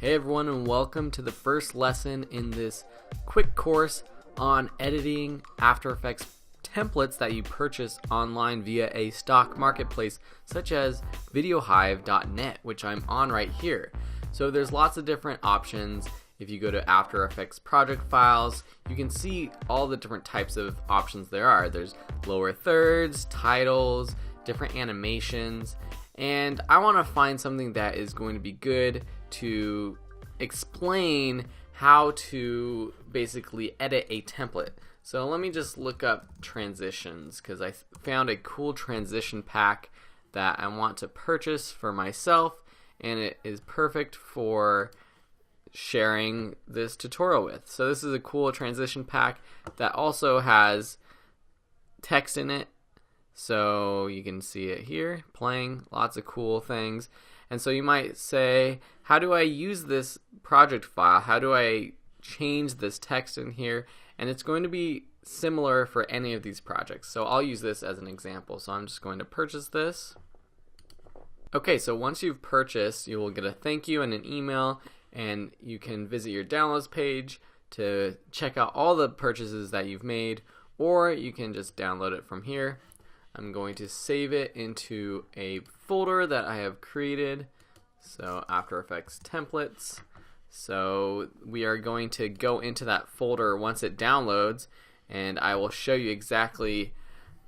Hey everyone, and welcome to the first lesson in this quick course on editing After Effects templates that you purchase online via a stock marketplace such as videohive.net, which I'm on right here. So there's lots of different options. If you go to After Effects project files, you can see all the different types of options there are. There's lower thirds, titles, different animations, and I want to find something that is going to be good to explain how to basically edit a template. So let me just look up transitions because I found a cool transition pack that I want to purchase for myself, and it is perfect for sharing this tutorial with. So this is a cool transition pack that also has text in it, so you can see it here playing, lots of cool things. And so you might say, how do I use this project file? How do I change this text in here? And it's going to be similar for any of these projects. So I'll use this as an example. So I'm just going to purchase this. Okay, so once you've purchased, you will get a thank you and an email, and you can visit your downloads page to check out all the purchases that you've made, or you can just download it from here. I'm going to save it into a folder that I have created, so After Effects templates. So we are going to go into that folder once it downloads, and I will show you exactly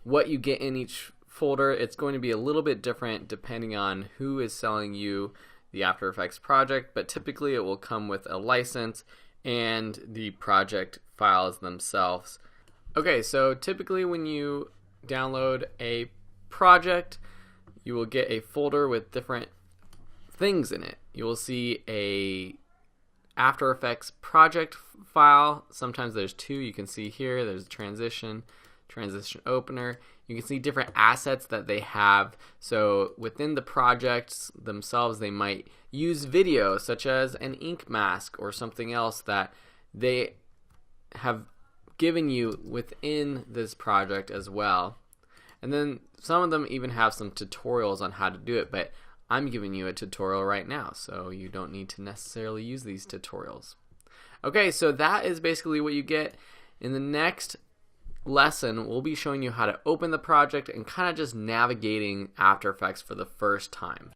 what you get in each folder. It's going to be a little bit different depending on who is selling you the After Effects project, but typically it will come with a license and the project files themselves. Okay, so typically when you download a project, you will get a folder with different things in it. You will see a After Effects project file. Sometimes there's two. You can see here there's transition opener. You can see different assets that they have. So within the projects themselves, they might use video, such as an ink mask or something else that they have given you within this project as well. And then some of them even have some tutorials on how to do it, but I'm giving you a tutorial right now, so you don't need to necessarily use these tutorials. Okay, so that is basically what you get. In the next lesson, we'll be showing you how to open the project and kind of just navigating After Effects for the first time.